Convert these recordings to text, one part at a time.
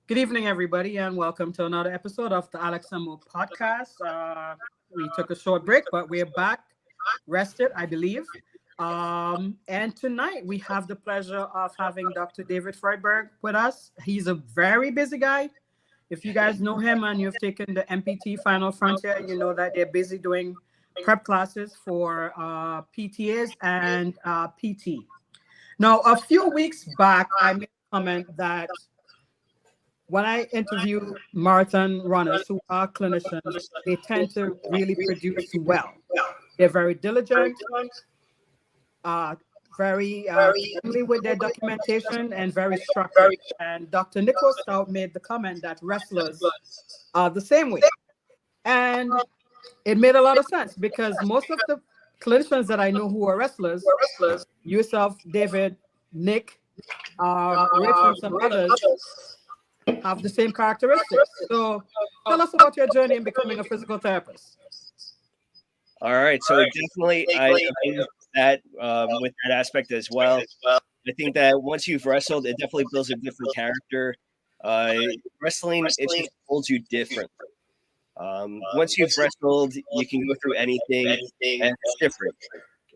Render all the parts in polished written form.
Good evening, everybody, and welcome to another episode of the Alex and Mo podcast. We took a short break, but we're back, rested, I believe. And tonight we have the pleasure of having Dr. David Friedberg with us. He's a very busy guy. If you guys know him and you've taken the MPT Final Frontier, you know that they're busy doing prep classes for PTAs and PT. Now, a few weeks back, I made a comment that when I interview marathon runners who are clinicians, they tend to really produce well. They're very diligent, uh, very timely with their documentation, and very structured. And Dr. Nicholas Stout made the comment that wrestlers are the same way. And it made a lot of sense because most of the clinicians that I know who are wrestlers, yourself, David, Nick, Rich, and some others, have the same characteristics. So tell us about your journey in becoming a physical therapist. All right. So definitely I agree with that aspect as well. I think that once you've wrestled, it definitely builds a different character. Wrestling, it just holds you different. Once you've wrestled, you can go through anything and it's different.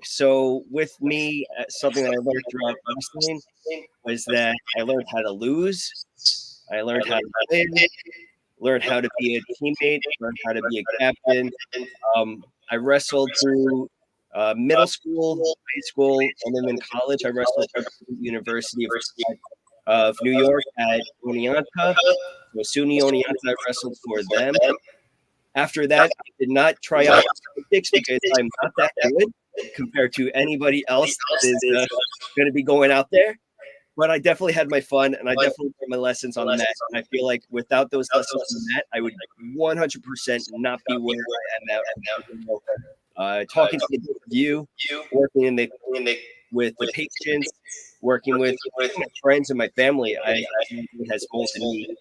So with me, something that I learned throughout wrestling was that I learned how to lose. I learned how to win, learned how to be a teammate, learned how to be a captain. I wrestled through middle school, high school, and then in college, I wrestled at the University of New York at Oneonta. So SUNY Oneonta, I wrestled for them. After that, I did not try out Olympics because I'm not that good compared to anybody else that is going to be going out there. But I definitely had my fun, and I definitely learned my lessons on the mat. And I feel like without those lessons on the mat, I would 100% not be where I am now. Talking to you, working with the patients, working with my friends and my family, I has molded me.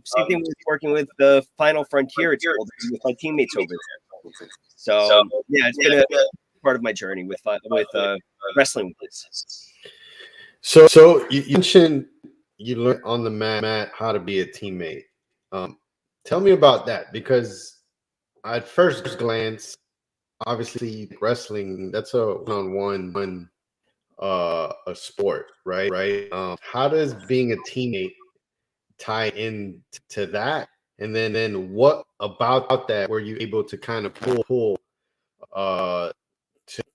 Same thing with working with the Final Frontier. It's with my teammates over there. So yeah, it's been a part of my journey with wrestling with this. So you mentioned you learned on the mat how to be a teammate. Tell me about that, because at first glance, obviously wrestling, that's a one-on-one a sport, right? How does being a teammate tie into that? And then what about that were you able to kind of pull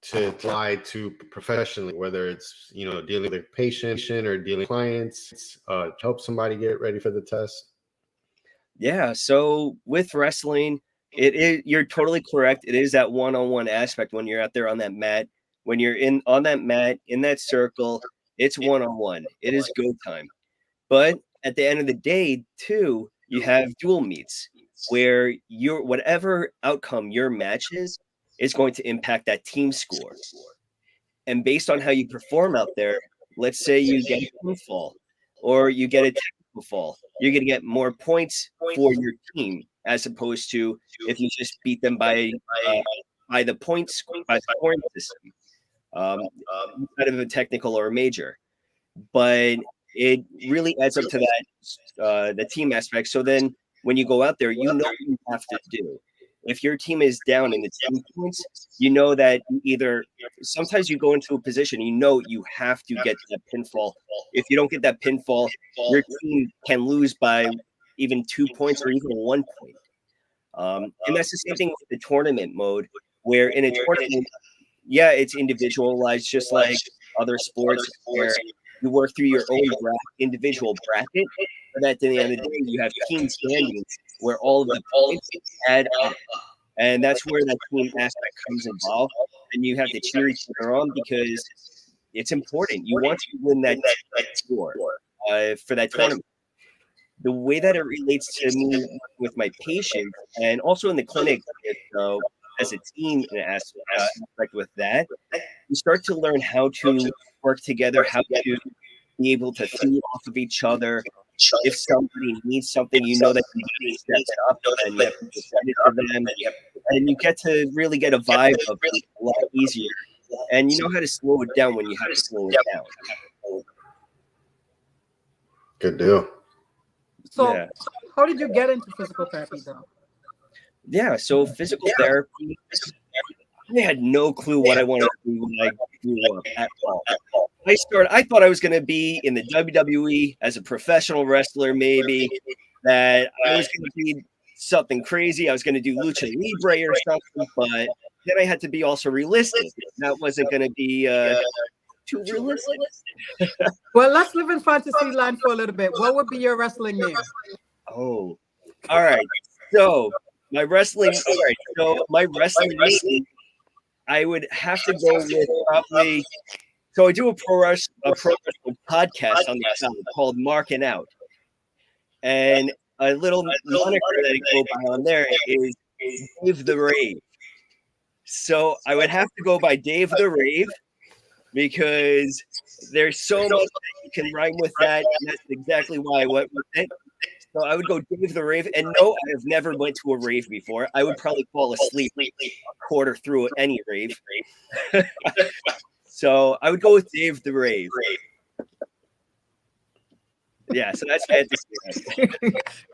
to apply to professionally, whether it's dealing with a patient or dealing with clients, to help somebody get ready for the test? Yeah, so with wrestling, you're totally correct. It is that one-on-one aspect when you're out there on that mat. When you're on that mat in that circle, it's one-on-one. It is go time. But at the end of the day, too, you have dual meets where whatever outcome your match is going to impact that team score. And based on how you perform out there, let's say you get a pinfall or you get a technical fall, you're going to get more points for your team as opposed to if you just beat them by the points by the point system, instead of a technical or a major. But it really adds up to that the team aspect. So then when you go out there, you know what you have to do. If your team is down in the 10 points, you know that sometimes you go into a position, you have to get that pinfall. If you don't get that pinfall, your team can lose by even 2 points or even 1 point. And that's the same thing with the tournament mode, where in a tournament, yeah, it's individualized, just like other sports where you work through your own individual bracket. But at the end of the day, you have team standings where all of the points add up. And that's where that team aspect comes involved. And you have to cheer each other on because it's important. You want to win that score for that tournament. The way that it relates to me with my patients and also in the clinic as a team aspect with that, you start to learn how to work together, how to be able to feed off of each other. If somebody needs something, you know that you need to step it up and you have to send it to them. And you get to really get a vibe of it a lot easier. And you know how to slow it down when you have to slow it down. Good deal. So, Yeah. how did you get into physical therapy, though? Yeah. So physical therapy, I had no clue what I wanted to do when I grew up at all. I thought I was going to be in the WWE as a professional wrestler, maybe, that I was going to be something crazy. I was going to do lucha libre or something, but then I had to be also realistic. That wasn't going to be too realistic. Well, let's live in fantasy land for a little bit. What would be your wrestling name? Oh, all right. So my wrestling name, I would have to go with probably. So I do a pro wrestling podcast on the side called Marking Out, and a little moniker that I go by on there is Dave the Rave. So I would have to go by Dave the Rave because there's so much that you can rhyme with that, and that's exactly why I went with it. So I would go Dave the Rave, and no, I have never went to a rave before. I would probably fall asleep a quarter through any rave. So I would go with Dave the Rave. Yeah, so that's fantasy.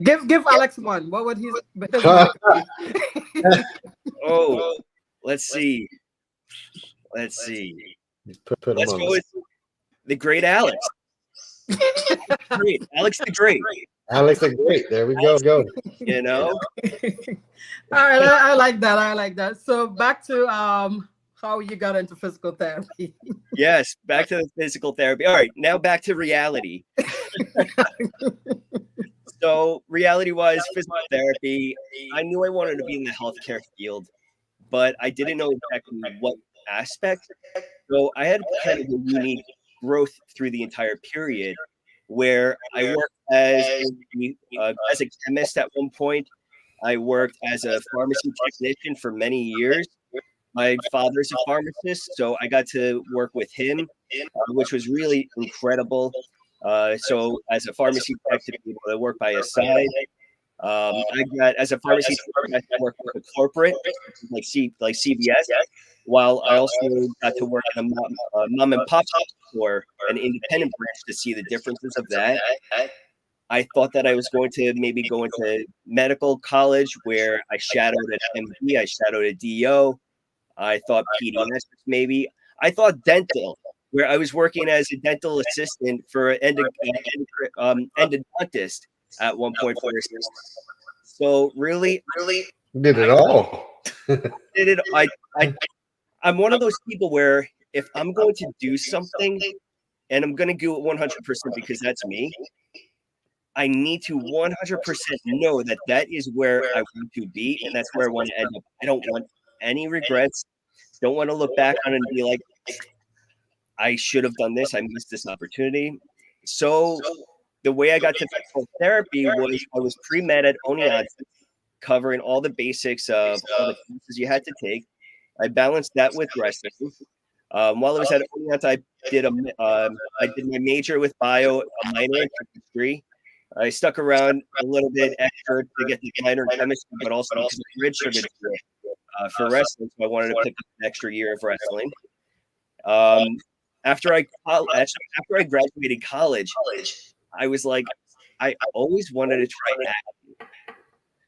Give Alex one. What would his Oh, let's see. Let's go with the great Alex. Great. Alex the Great. Alex the Great. There we go. You know? All right, I like that. I like that. So back to how you got into physical therapy. Yes, back to the physical therapy. All right, now back to reality. So reality-wise, physical therapy, I knew I wanted to be in the healthcare field, but I didn't know exactly what aspect. So I had kind of a unique growth through the entire period where I worked as a chemist at one point. I worked as a pharmacy technician for many years. My father's a pharmacist, so I got to work with him, which was really incredible. So as a pharmacy tech, to be able to work by his side. I got, as a pharmacy tech, I got to work with a corporate, like CVS, while I also got to work in a mom and pop store, an independent branch, to see the differences of that. I thought that I was going to maybe go into medical college where I shadowed an MD, I shadowed a DO. I thought pediatrics maybe. I thought dental, where I was working as a dental assistant for an endodontist at one point. So really did it all. I'm one of those people where if I'm going to do something and I'm going to do it 100% because that's me, I need to 100% know that that is where I want to be and that's where I want to end up. I don't want any regrets. Don't want to look back on it and be like, I should have done this. I missed this opportunity. So the way I got to physical therapy was I was pre-med at Oneonta, covering all the basics of all the courses you had to take. I balanced that with wrestling. While I was at Oneonta, I did my major with bio, a minor in chemistry. I stuck around a little bit extra to get the minor in chemistry, but also because I redshirted for wrestling, so I wanted to pick up an extra year of wrestling. After I graduated college, I was like, I always wanted to try acting.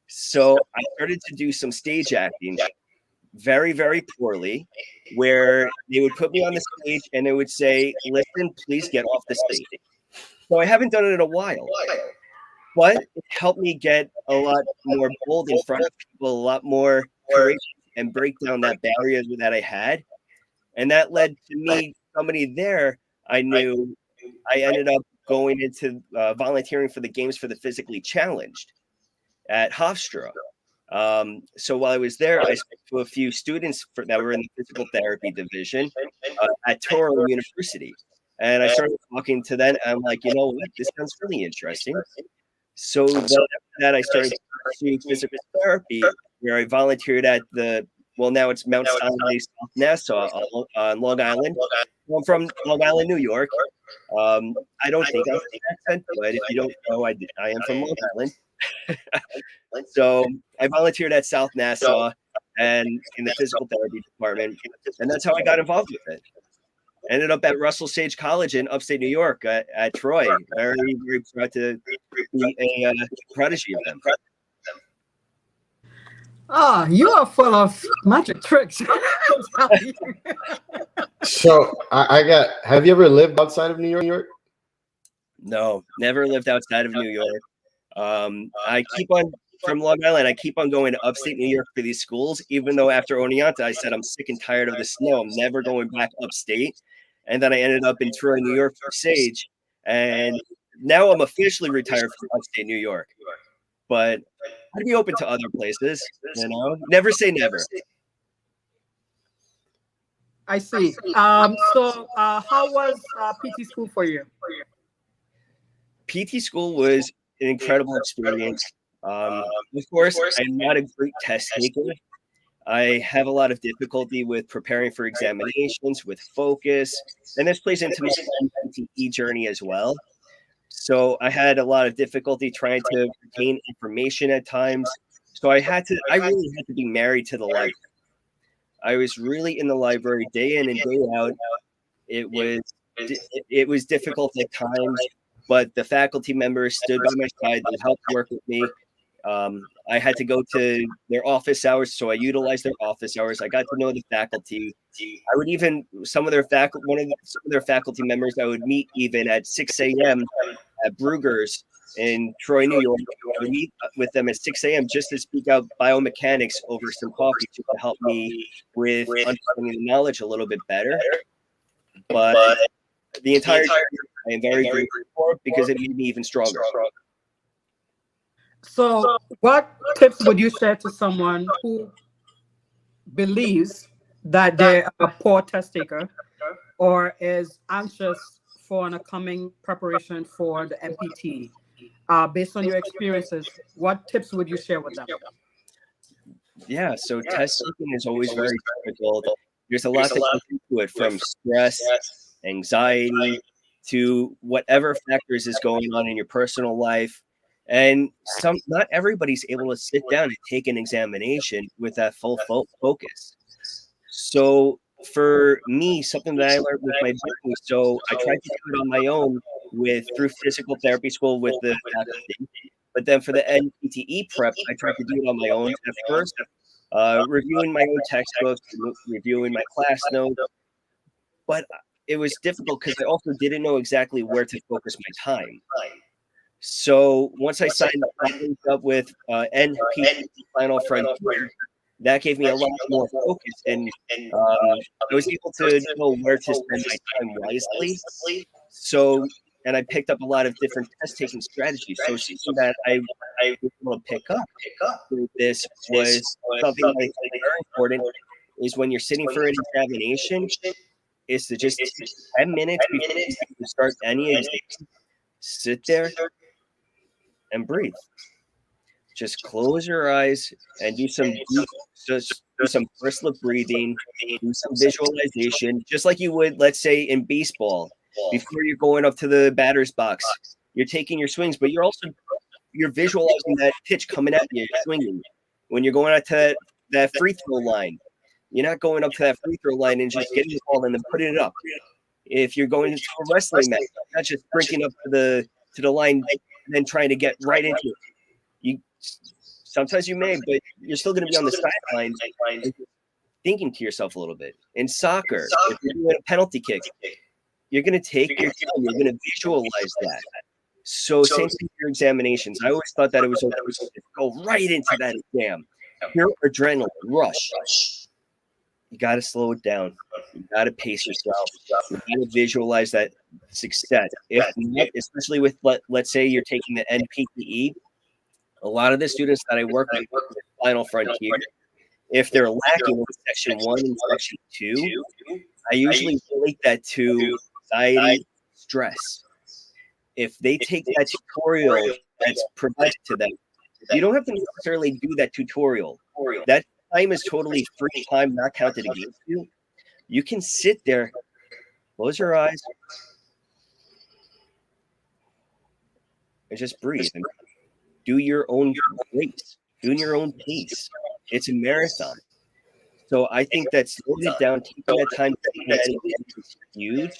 So I started to do some stage acting very, very poorly, where they would put me on the stage and they would say, listen, please get off the stage. So I haven't done it in a while, but it helped me get a lot more bold in front of people, a lot more courageous, and break down that barrier that I had. And that led to me, somebody there I knew. I ended up going into volunteering for the Games for the Physically Challenged at Hofstra. So while I was there, I spoke to a few students that were in the physical therapy division at Touro University. And I started talking to them. And I'm like, you know what? This sounds really interesting. So then after that, I started pursuing physical therapy, where I volunteered at now it's Mount Sinai, South Nassau on Long Island. I'm from Long Island, New York. I don't think I have an accent, but if you don't know, I am from Long Island. So I volunteered at South Nassau and in the physical therapy department, and that's how I got involved with it. Ended up at Russell Sage College in upstate New York at Troy. Very, very proud to be a prodigy of them. Ah, you are full of magic tricks. I'm telling you. So have you ever lived outside of New York? No, never lived outside of New York. I keep on from Long Island. I keep on going to upstate New York for these schools, even though after Oneonta, I said I'm sick and tired of the snow. I'm never going back upstate. And then I ended up in Troy, New York for Sage. And now I'm officially retired from upstate New York. But I'd be open to other places, you know. Never say never. I see. So how was PT school for you? PT school was an incredible experience. Of course, I'm not a great test taker. I have a lot of difficulty with preparing for examinations, with focus, and this plays into my PTE journey as well. So I had a lot of difficulty trying to retain information at times. So I really had to be married to the library. I was really in the library day in and day out. It was difficult at times, but the faculty members stood by my side. They helped work with me. I had to go to their office hours, so I utilized their office hours. I got to know the faculty. I would even some of their faculty members I would meet even at 6 a.m. at Brugger's in Troy, New York. I would meet with them at 6 a.m. just to speak out biomechanics over some coffee to help me with understanding the knowledge a little bit better. But the entire time, I am very grateful for it because it made me even stronger. So what tips would you share to someone who believes that they're a poor test taker or is anxious for an upcoming preparation for the MPT? Based on your experiences, what tips would you share with them? Yeah, so test taking is always very difficult. There's a lot that goes into it, from stress, anxiety, to whatever factors is going on in your personal life. And not everybody's able to sit down and take an examination with that full focus. So for me, something that I learned with my journey, so I tried to do it on my own through physical therapy school with the faculty. But then for the NPTE prep, I tried to do it on my own at first, reviewing my own textbooks, reviewing my class notes. But it was difficult because I also didn't know exactly where to focus my time. So once I signed up with NPTE Final Frontier, that gave me a lot more focus, and I was able to know where to spend my time wisely. So, and I picked up a lot of different test-taking strategies. So something that I was able to pick up with this was something that I think is very important, is when you're sitting for an examination, is to just take 10 minutes before you start any exam, sit there and breathe. Just close your eyes and do some first look breathing, do some visualization, just like you would, let's say, in baseball. Before you're going up to the batter's box, you're taking your swings, but you're visualizing that pitch coming at you, swinging. When you're going out to that free throw line, you're not going up to that free throw line and just getting the ball and then putting it up. If you're going into a wrestling match, not just sprinting up to the line and then trying to get right into it. Sometimes you may, but you're still going to be on the sidelines thinking to yourself a little bit. In soccer, if you're doing a penalty kick, you're going to take your time. You're going to visualize that. So same thing for your examinations. I always thought that it was okay to go right into that exam. Your adrenaline rush. You got to slow it down. You got to pace yourself. You got to visualize that success. If not, especially with, let's say you're taking the NPTE, a lot of the students that I work with Final Frontier, if they're lacking in section 1 and section 2, I usually relate that to anxiety, stress. If they take that tutorial that's provided to them, you don't have to necessarily do that tutorial. That time is totally free time, not counted against you. You can sit there, close your eyes, and just breathe. And do your own race, do your own pace. It's a marathon. So I think that slowing it down, taking that time is huge.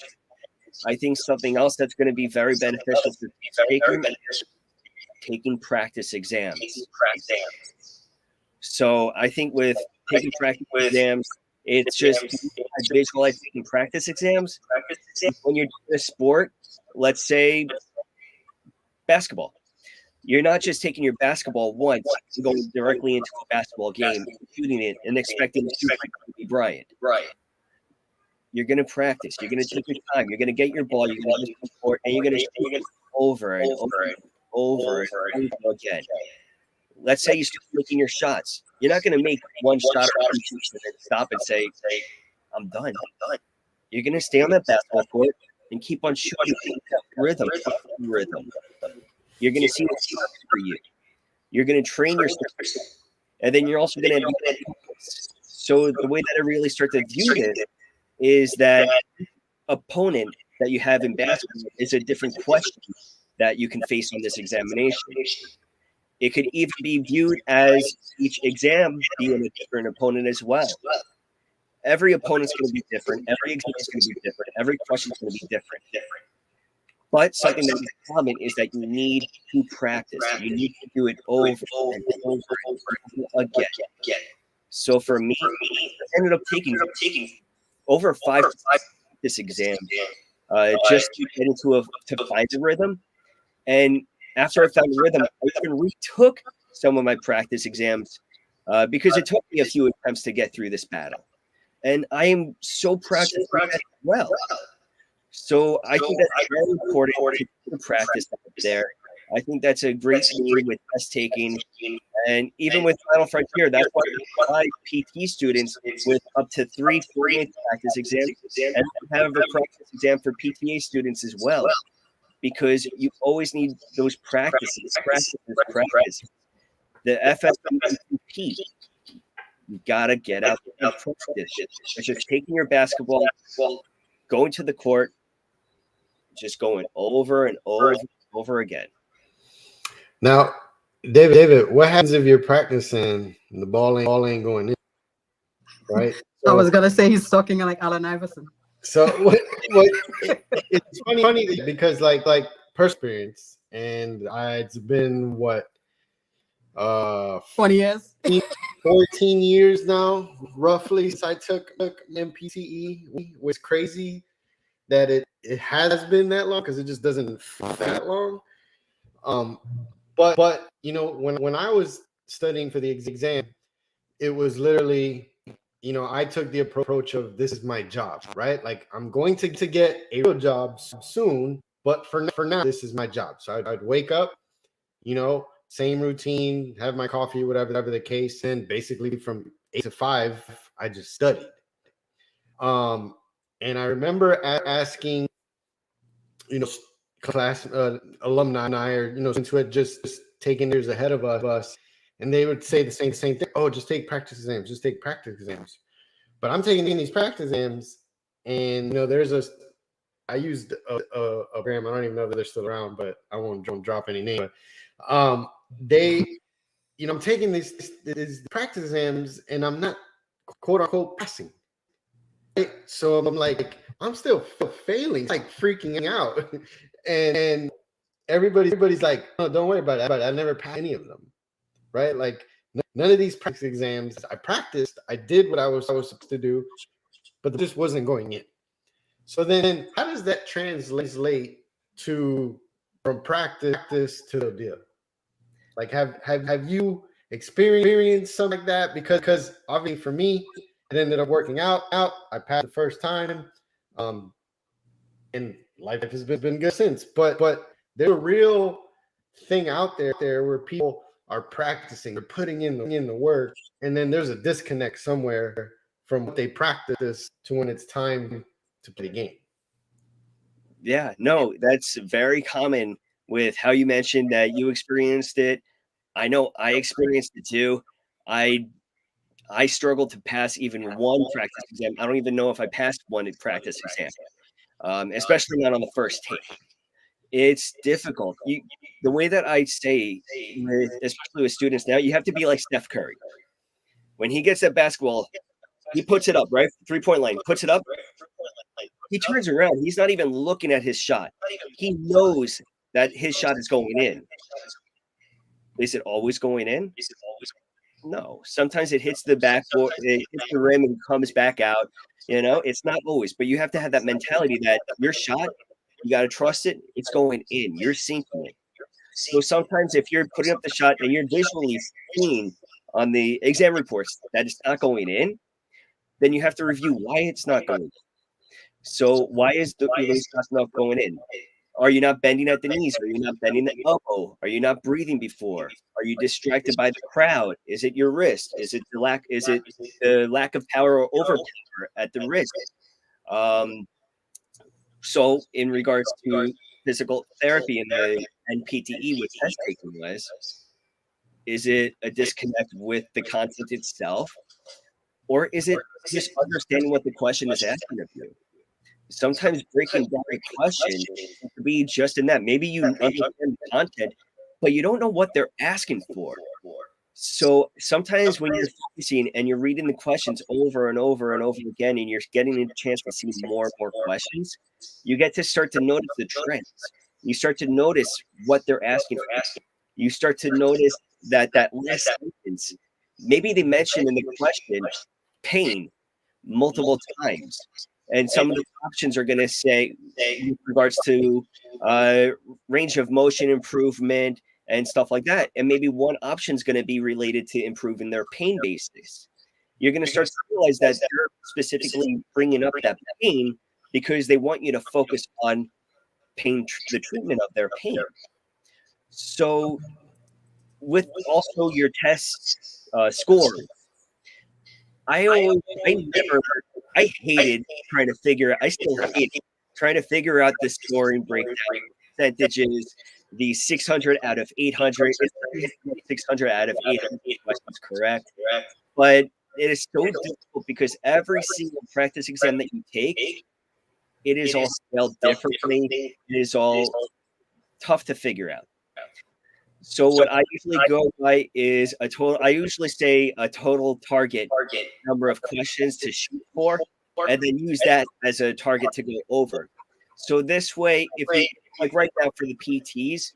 I think something else that's going to be very beneficial for takers taking practice exams. So I think with taking practice exams, it's just I visualize taking practice exams. When you're doing a sport, let's say basketball, you're not just taking your basketball once and going directly into a basketball game, shooting it, and expecting to shoot like Kobe Bryant. You're going to practice. You're going to take your time. You're going to get your ball. You're going to support, and you're going to shoot it over and over again. Let's say you start making your shots. You're not going to make one shot or two shots and then stop and say, I'm done. You're going to stay on that basketball court and keep on shooting rhythm. You're going to see what's works for you. You're going to train yourself. And then you're also going to so the way that I really start to view this is that opponent that you have in basketball is a different question that you can face on this examination. It could even be viewed as each exam being a different opponent as well. Every opponent's going to be different. Every exam is going to be different. Every question is going to be different. But something that is common is that you need to practice. You need to do it over and over again. So for me, I ended up taking over 5 this exam just to get into to find the rhythm. And after I found the rhythm, I even retook some of my practice exams because it took me a few attempts to get through this battle. And I am so proud to do that as well. So I think that's very important to practice there. I think that's a great thing with test taking. And even with Final Frontier, that's why we provide PT students with up to 3 4-day practice exams and have a practice exam for PTA students as well. Because you always need those practices. The FSP, you gotta get out and practice. It's just taking your basketball, going to the court, just going over and over again. Now, David, what happens if you're practicing and the ball ain't going in? Right. So, I was gonna say he's talking like Allen Iverson. So it's funny because like personal experience, and it's been 20 years, 14 years now, roughly, since I took MPTE. It's crazy that it has been that long because it just doesn't feel that long. But you know, when I was studying for the exam, it was literally, you know, I took the approach of this is my job, right? Like I'm going to get a real job soon, but for now, this is my job. So I'd wake up, you know, same routine, have my coffee, whatever the case, and basically from 8 to 5, I just studied. And I remember asking, you know, class alumni or, you know, since who had just taken years ahead of us, and they would say the same thing. Oh, just take practice exams. Just take practice exams. But I'm taking these practice exams, and you know, I used a program. I don't even know if they're still around, but I won't drop any name. But they, you know, I'm taking these practice exams, and I'm not quote unquote passing. Right? So I'm like, I'm still failing, like freaking out, and everybody's like, oh, don't worry about it. But I never passed any of them. Right? Like none of these practice exams, I practiced, I did what I was supposed to do, but this wasn't going in. So then how does that translate to from practice to the deal? Like have you experienced something like that? Because obviously for me, it ended up working out. I passed the first time. And life has been good since. But there's a real thing out there where people are practicing, they're putting in the work, and then there's a disconnect somewhere from what they practice to when it's time to play the game. Yeah, no, that's very common with how you mentioned that you experienced it. I know I experienced it too. I struggled to pass even one practice exam. I don't even know if I passed one practice exam, especially not on the first take. It's difficult. The way that I say, especially with students now, you have to be like Steph Curry. When he gets that basketball, he puts it up, right? 3-point line, puts it up. He turns around. He's not even looking at his shot. He knows that his shot is going in. Is it always going in? No. Sometimes it hits the backboard, it hits the rim and comes back out. It's not always, but you have to have that mentality that your shot, you got to trust it. It's going in. You're sinking it. So sometimes if you're putting up the shot and you're visually seeing on the exam reports that it's not going in, then you have to review why it's not going in. So why is the shot not going in? Are you not bending at the knees? Are you not bending the elbow? Are you not breathing before? Are you distracted by the crowd? Is it your wrist? Is it the lack of power or overpower at the wrist? So in regards to physical therapy and the NPTE with test taking is it a disconnect with the content itself? Or is it just understanding what the question is asking of you? Sometimes breaking down a question could be just in that. Maybe you understand the content, but you don't know what they're asking for. So sometimes when you're focusing and you're reading the questions over and over and over again, and you're getting a chance to see more and more questions, you get to start to notice the trends. You start to notice what they're asking for. You start to notice that last sentence, maybe they mentioned in the question pain multiple times. And some of the options are going to say, with regards to range of motion improvement and stuff like that. And maybe one option is going to be related to improving their pain basis. You're going to start to realize that they're specifically bringing up that pain because they want you to focus on pain, the treatment of their pain. So with also your test score, I hated trying to figure out. I still hate trying to figure out the scoring breakdown percentages. The 600 out of 800, 600 out of 800 questions correct, but it is so difficult because every single practice exam that you take, it is all spelled differently. It is all tough to figure out. So what I usually go by is a total. I usually say a total target number of questions to shoot for, and then use that as a target to go over. So this way, if you like right now for the PTs,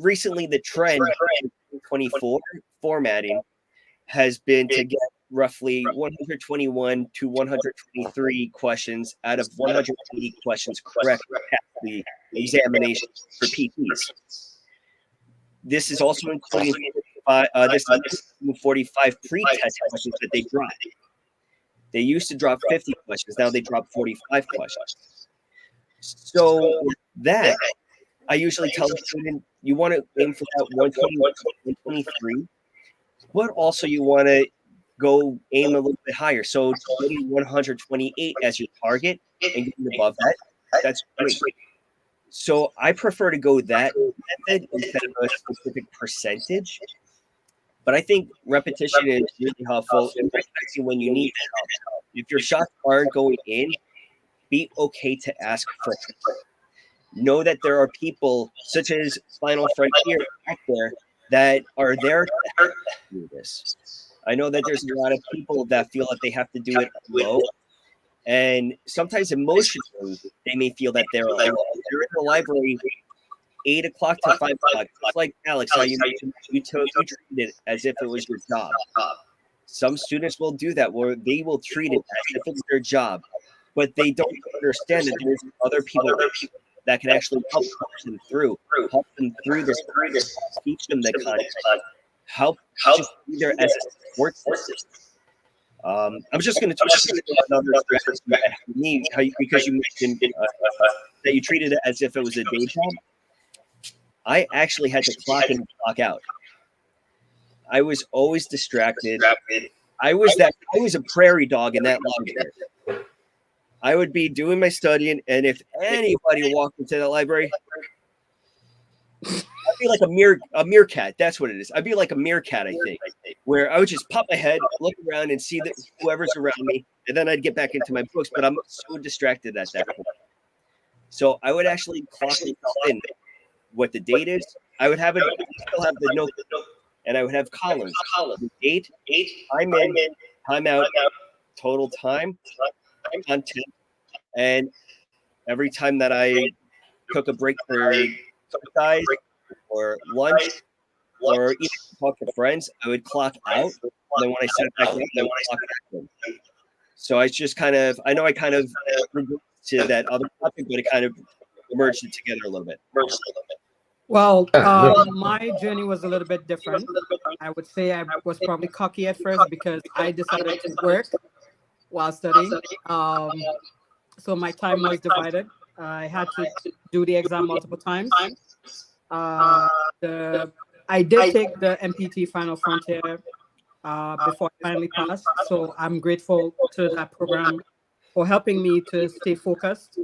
recently the trend in 2024 formatting has been to get roughly 121 to 123 questions out of 180 questions correct at the examination for PTs. This is also including 45 pre-test questions that they dropped. They used to drop 50 questions. Now they drop 45 questions. So with that, I usually tell the student, you want to aim for that 120, 123, but also you want to go aim a little bit higher. So 128 as your target and getting above that, that's great. So I prefer to go that method instead of a specific percentage. But I think repetition is really helpful, especially when you need help. If your shots aren't going in, be okay to ask for help. Know that there are people such as Final Frontier back there that are there to do this. I know that there's a lot of people that feel that they have to do it alone. And sometimes emotionally, they may feel that they're alone. They're in the library 8 o'clock to 5 o'clock. It's like Alex, how you mentioned you treated it as if it was your job. Some students will do that, where they will treat it as if it's their job, but they don't understand that there's other people that can actually help them through this, teach them the content, help just be there as a support system. I'm just going to talk about another because you mentioned that you treated it as if it was a day job. I actually had to clock in and clock out. I was always distracted. I was a prairie dog in that library. I would be doing my studying, and if anybody walked into the library, I'd be like a meerkat. That's what it is. I'd be like a meerkat, I think, where I would just pop my head, look around, and see that whoever's around me, and then I'd get back into my books. But I'm so distracted at that point. So I would actually clock in what the date is. I would have it. Still have the notebook, and I would have columns. The date, time in, time out, total time, content, and every time that I took a break for exercise or lunch, or even talk to friends, I would clock out. And then when I sat back in, I would clock back in. So I kind of regressed to that other topic, but it kind of merged it together a little bit. Well, my journey was a little bit different. I would say I was probably cocky at first because I decided to work while studying. So my time was divided. I had to do the exam multiple times. I did take the MPT Final Frontier before I finally passed. So I'm grateful to that program for helping me to stay focused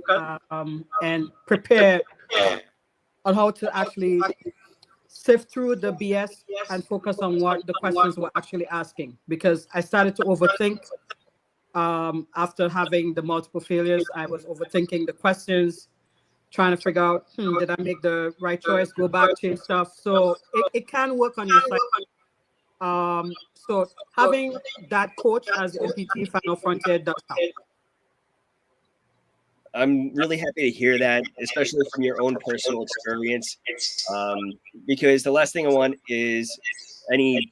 and prepare on how to actually sift through the BS and focus on what the questions were actually asking. Because I started to overthink after having the multiple failures. I was overthinking the questions, trying to figure out, did I make the right choice? Go back, change stuff. So it can work on your side. So having that coach as the MPT Final Frontier does help. I'm really happy to hear that, especially from your own personal experience, because the last thing I want is any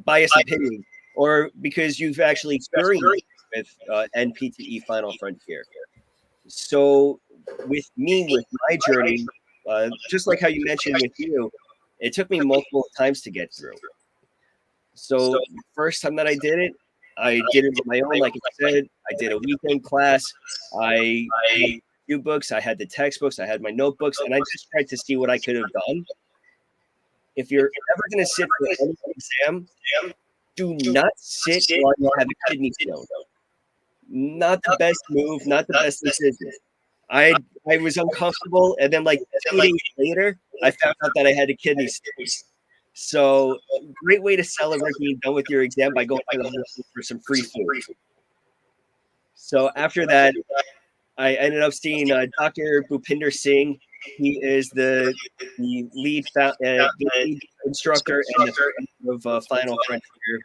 biased opinion, or because you've actually experienced with NPTE Final Frontier. So with my journey, just like how you mentioned with you, it took me multiple times to get through. So the first time that I did it on my own. Like I said, I did a weekend class. I had a few books. I had the textbooks. I had my notebooks, and I just tried to see what I could have done. If you're ever going to sit for any exam, do not sit while you have a kidney stone. Not the best move, not the best decision. I was uncomfortable, and then like 2 days later, I found out that I had a kidney stone. So, great way to celebrate being done with your exam by going to the hospital for some free food. So after that, I ended up seeing Dr. Bhupinder Singh. He is the lead instructor and the founder of Final Frontier.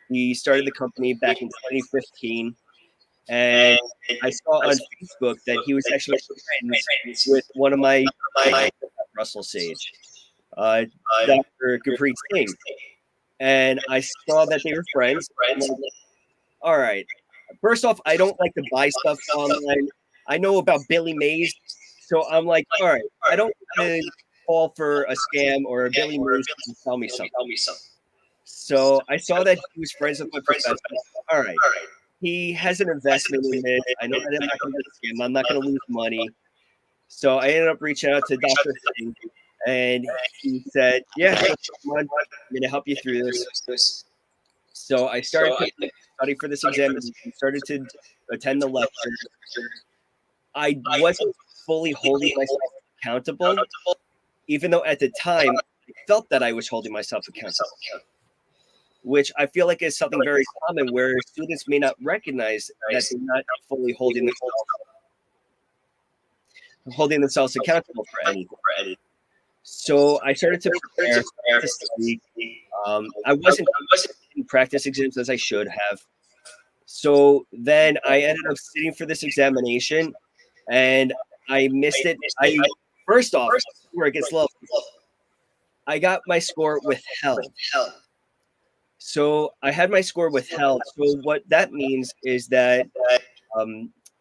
He started the company back in 2015. And I saw on Facebook that he was actually friends with one of my Russell Sage. Dr. Gurpreet Singh, and I saw that they were friends. Like, all right, first off, I don't like to buy stuff online. I know about Billy Mays, so I'm like, all right, I don't want to fall for a scam or a Billy Mays to tell me something. So I saw that he was friends with my professor. All right, he has an investment in this. I know that I'm not going to get scammed. I'm not going to lose money. So I ended up reaching out to Dr. Singh. And he said, yeah, I'm going to help you through this. So I started to study for this exam, started to attend the lectures. I wasn't fully holding myself accountable, even though at the time I felt that I was holding myself accountable, which I feel like is something very common where students may not recognize that they're not fully holding themselves accountable for anything. So I started to prepare to study. I wasn't in practice exams as I should have. So then I ended up sitting for this examination, and I missed it. First off, where it gets low, I got my score withheld. So I had my score withheld. So what that means is that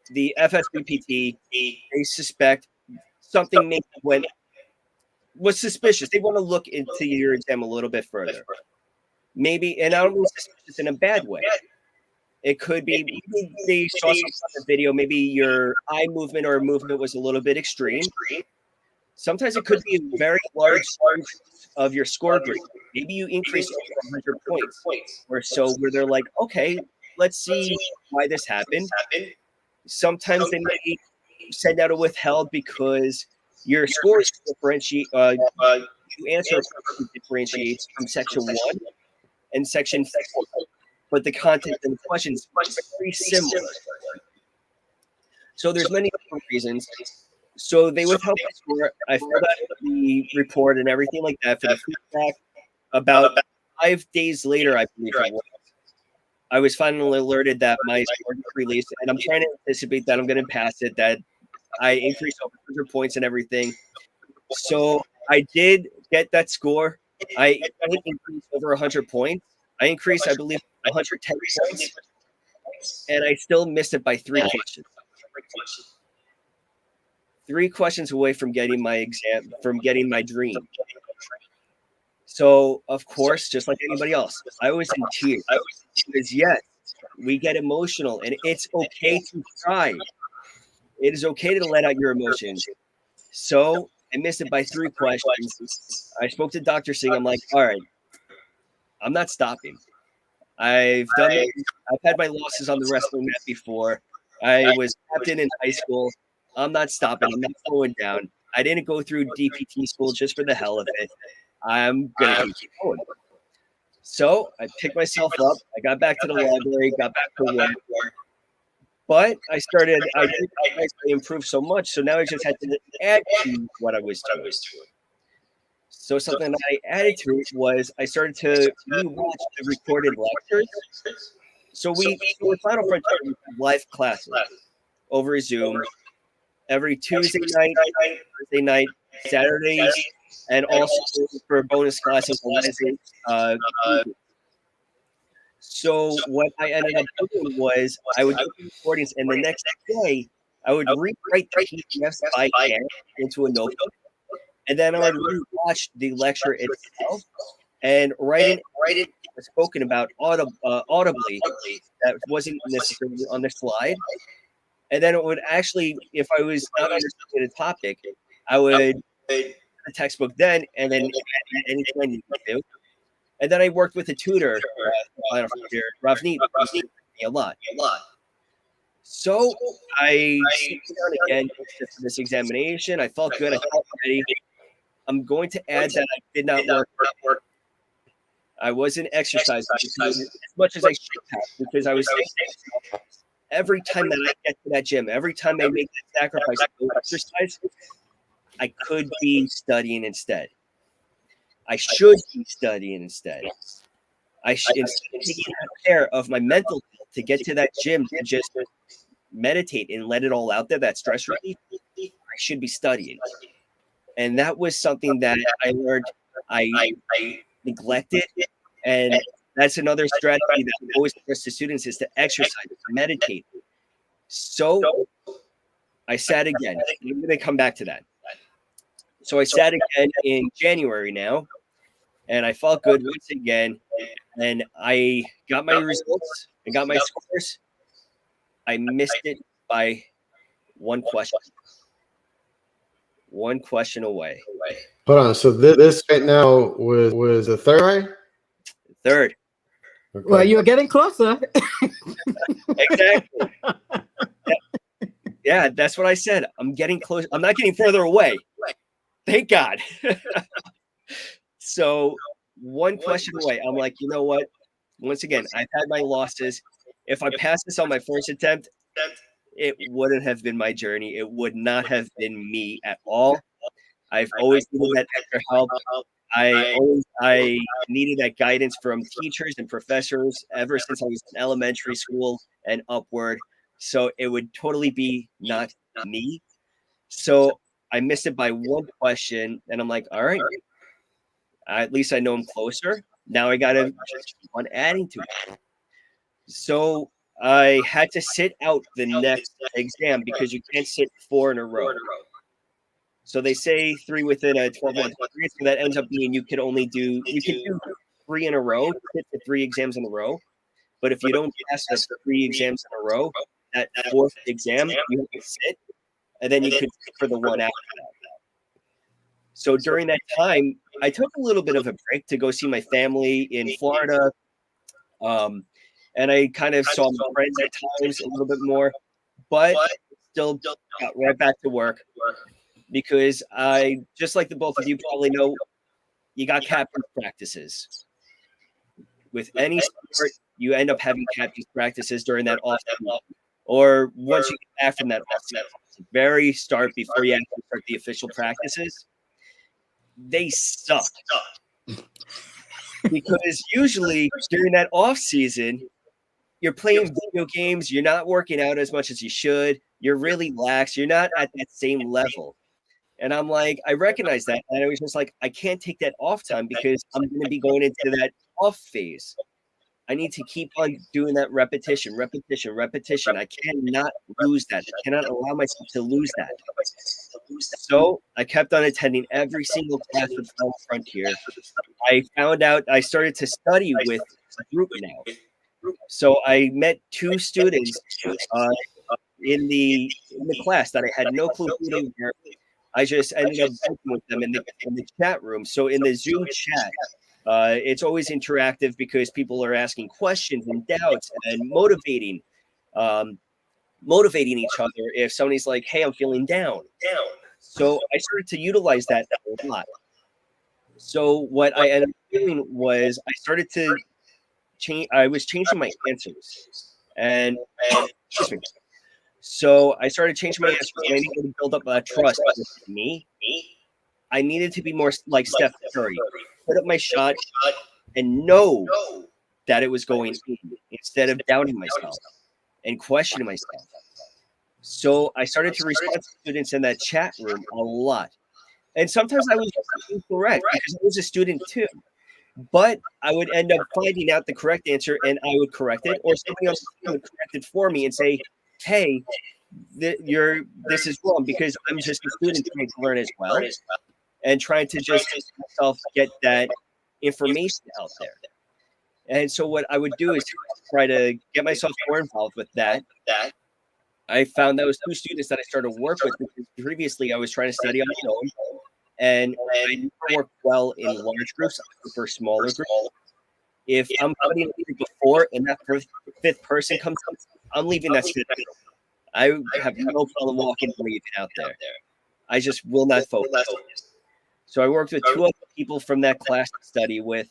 the FSBPT, they suspect something maybe was suspicious. They want to look into your exam a little bit further. Maybe, and I don't mean suspicious in a bad way. It could be maybe they saw something on the video. Maybe your eye movement or movement was a little bit extreme. Sometimes it could be a very large of your score grade. Maybe you increase over 100 points or so, where they're like, okay, let's see why this happened. Sometimes they may send out a withheld because your scores differentiate. You answer differentiates from section 1 and section 4, but the content and the questions are very similar. So there's many different reasons. So they withheld my score. I filled out the report and everything like that for the feedback. About 5 days later, I believe it was, I was finally alerted that my score was released, and I'm trying to anticipate that I'm going to pass it, that I increased over 100 points and everything. So I did get that score. I increased over 100 points. I increased, I believe, 110 points, and I still missed it by 3 questions. 3 questions away from getting my exam, from getting my dream. So, of course, just like anybody else, I was in tears. Because, yes, we get emotional, and it's okay to cry. It is okay to let out your emotions. So, I missed it by 3 questions. I spoke to Dr. Singh. I'm like, all right, I'm not stopping. I've had my losses on the wrestling mat before. I was captain in high school. I'm not stopping. I'm not slowing down. I didn't go through DPT school just for the hell of it. I'm going to keep going. So I picked myself up. I got back to the library, got back to work. But I improved so much. So now I just had to add to what I was doing. So something that I added to it was I started to rewatch the recorded lectures. So with Final Frontier, we have live classes over Zoom every Tuesday night, Thursday night, Saturdays, and also for bonus classes on Wednesdays. So what I ended up doing was I would get the recordings, and the next day I would rewrite the PDFs by hand into a notebook, and then I would rewatch the lecture itself and write it spoken about audibly that wasn't necessarily on the slide. And then it would actually, if I was not understanding the topic, I would the textbook then, and then anything I needed to do. And then I worked with a tutor, Ravneet, a lot. So I sat down again for this examination. I felt good. I felt ready. I'm going to add that I did not work. I wasn't exercising as much as I should have, because I was saying every time that I get to that gym, every time I make that sacrifice to go exercise, I could be studying instead. I should be studying instead. I should, instead of taking care of my mental health to get to that gym to just meditate and let it all out there, that stress relief, I should be studying. And that was something that I learned I neglected. And that's another strategy that I always stress to students is to exercise, to meditate. So I sat again. I'm going to come back to that. So I sat again in January now, and I felt good once again. And I got my results. I got my scores. I missed it by 1 question. 1 question away. Hold on. So this right now was the third, right? Third. Okay. Well, you're getting closer. Exactly. Yeah, that's what I said. I'm getting close. I'm not getting further away. Thank God. So 1 question away. I'm like, you know what? Once again, I've had my losses. If I pass this on my first attempt, it wouldn't have been my journey. It would not have been me at all. I've always needed that extra help. I needed that guidance from teachers and professors ever since I was in elementary school and upward. So it would totally be not me. So I missed it by 1 question, and I'm like, all right, at least I know I'm closer. Now I got to just keep on adding to it. So I had to sit out the next exam because you can't sit 4 in a row. So they say 3 within a 12-month period. So that ends up being you can do 3 in a row, sit the 3 exams in a row. But if you don't pass the 3 exams in a row, that 4th exam, you have to sit, and then you could sit for the one after that. So during that time, I took a little bit of a break to go see my family in Florida. And I kind of saw my friends at times a little bit more, but still got right back to work because I, just like the both of you probably know, you got captain's practices. With any sport, you end up having captain's practices during that off season, or once you get back from that off season, very start before you actually start the official practices. They suck because usually during that off season, you're playing video games. You're not working out as much as you should. You're really lax. You're not at that same level. And I'm like, I recognize that. And I was just like, I can't take that off time because I'm going to be going into that off phase. I need to keep on doing that repetition. I cannot lose that. I cannot allow myself to lose that. So I kept on attending every single class with Final Frontier. I found out I started to study with a group now. So I met two students in the class that I had no clue who they were. I just ended up working with them in the chat room. So in the Zoom chat, it's always interactive because people are asking questions and doubts and motivating each other. If somebody's like, "Hey, I'm feeling down," so I started to utilize that a lot. So what I ended up doing was I started to change. I was changing my answers, and excuse me. So I started changing my answers. And I needed to build up that trust with me. I needed to be more like Steph Curry, put up my shot, and know that it was going in instead of doubting myself and questioning myself. So I started to respond to students in that chat room a lot. And sometimes I was incorrect because I was a student too. But I would end up finding out the correct answer and I would correct it, or somebody else would correct it for me and say, "Hey, this is wrong," because I'm just a student trying to learn as well and trying to just myself get that information out there. And so what I would do is try to get myself more involved with that. I found those two students that I started to work with because previously I was trying to study on my own, and I didn't work well in large groups. I prefer smaller groups. If I'm studying before and that fifth person comes up, I'm leaving that student. I have no problem walking and leaving out there. I just will not focus. So I worked with two other people from that class to study with.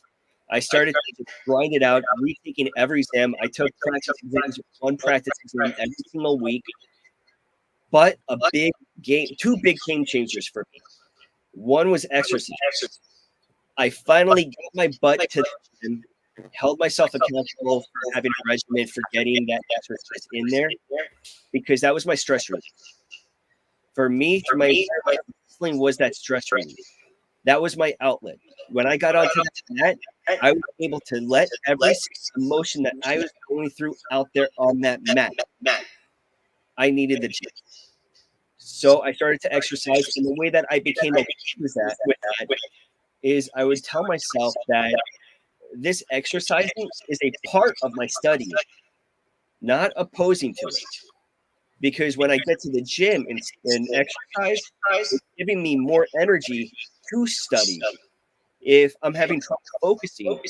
I started to grind it out, retaking every exam. I took one practice exam every single week. But two big game changers for me. One was exercise. I finally got my butt to the gym, held myself accountable for having a regimen, for getting that exercise in there, because that was my stress relief. For me, my wrestling was that stress relief. That was my outlet. When I got onto that, I was able to let every emotion that I was going through out there on that mat. I needed the gym. So I started to exercise, and the way that I became okay with that is I would tell myself that this exercising is a part of my study, not opposing to it. Because when I get to the gym and exercise, it's giving me more energy to study. If I'm having trouble focusing,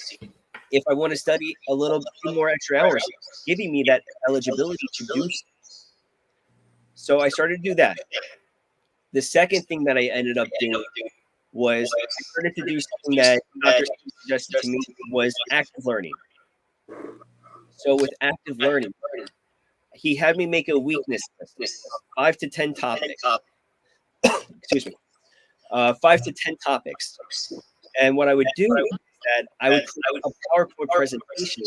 if I want to study a little bit more extra hours, it's giving me that eligibility to do so. So I started to do that. The second thing that I ended up doing was I started to do something that Dr. suggested to me was active learning. So with active learning, he had me make a weakness list, 5 to 10 topics. Excuse me. 5 to 10 topics. And what I would do is that I would create a PowerPoint presentation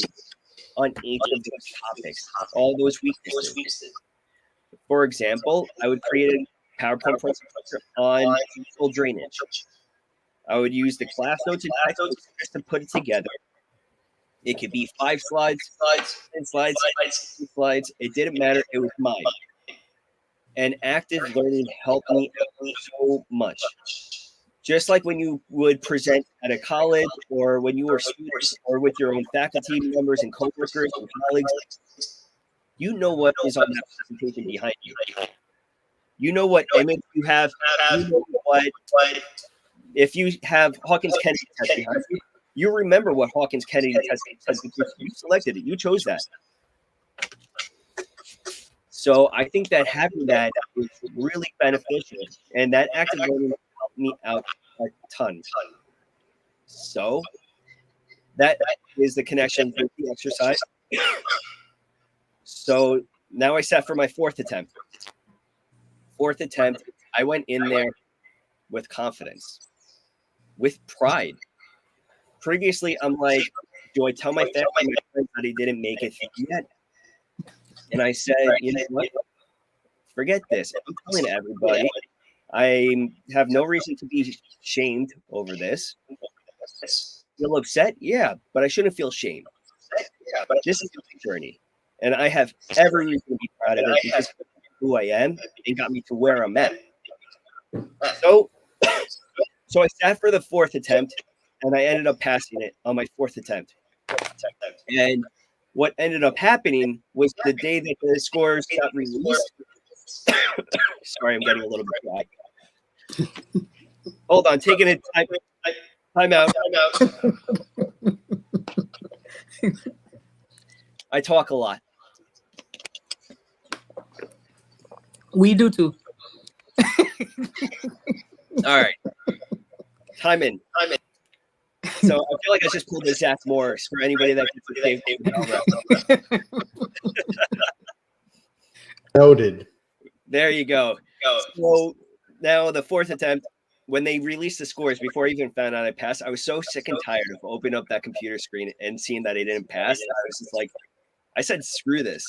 on each of those topics, all those weaknesses. For example, I would create a PowerPoint presentation on full drainage. I would use the class notes and textbooks just to put it together. It could be 5 slides, 10 slides, 2 slides. It didn't matter. It was mine. And active learning helped me so much. Just like when you would present at a college, or when you were students, or with your own faculty members and coworkers and colleagues, you know what is on that presentation behind you. You know what image you have. You know what. If you have Hawkins Kennedy test behind you, you remember what Hawkins Kennedy test says because you selected it. You chose that. So I think that having that is really beneficial, and that active learning helped me out a ton. So that is the connection with the exercise. So now I sat for my fourth attempt. I went in there with confidence, with pride. Previously, I'm like, do I tell my family and my friends that he didn't make it yet? And I said, you know what? Forget this. I'm telling everybody. I have no reason to be shamed over this. Feel upset? Yeah, but I shouldn't feel shame. This is my journey, and I have every reason to be proud of it because of who I am and got me to where I'm at. So I sat for the fourth attempt, and I ended up passing it on my fourth attempt. And what ended up happening was the day that the scores got released. Sorry, I'm getting a little bit dry. Hold on, taking a time out. I talk a lot. We do too. All right. Time in. So I feel like I just pulled this Zach Morris for anybody that gets the Dave. Noted. There you go. So now the fourth attempt, when they released the scores, before I even found out I passed, I was so sick and tired of opening up that computer screen and seeing that I didn't pass. I was just like, I said, screw this.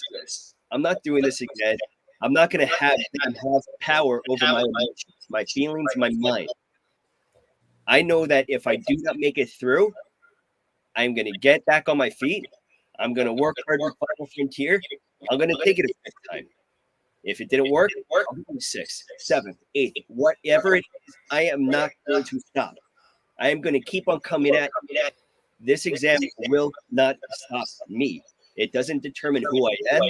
I'm not doing this again. I'm not going to have power over my emotions, my feelings, my mind. I know that if I do not make it through, I'm going to get back on my feet. I'm going to work hard with Final Frontier. I'm going to take it a fifth time. If it didn't work, I'll do 6th, 7th, 8th, whatever it is, I am not going to stop. I am going to keep on coming at it. This exam will not stop me. It doesn't determine who I am,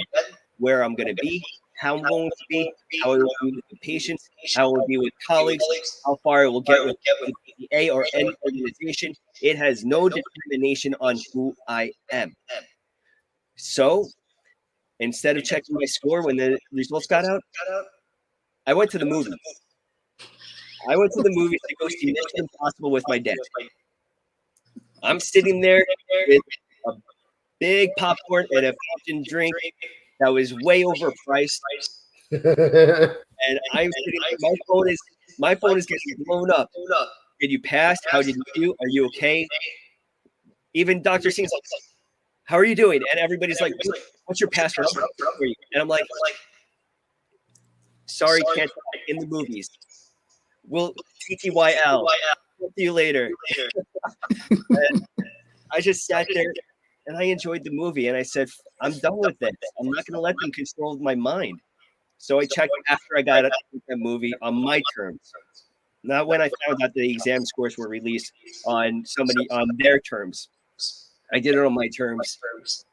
where I'm going to be, how I'm going to be, how I will be with the patients, how I will be with colleagues, how far I will get with the PTA or any organization. It has no determination on who I am. So instead of checking my score when the results got out, I went to the movies. I went to the movies to go see Mission Impossible with my dad. I'm sitting there with a big popcorn and a fountain drink that was way overpriced. And I'm sitting there, my phone is getting blown up. Did you pass? How did you do? Are you okay? Even Dr. Singh's like, how are you doing? And everybody's like, what's your pass number? And I'm like, sorry, can't talk in the movies. We'll TTYL. See you later. And I just sat there and I enjoyed the movie. And I said, I'm done with this. I'm not going to let them control my mind. So I checked after I got out of that movie on my terms. Not when I found out the exam scores were released on their terms. I did it on my terms.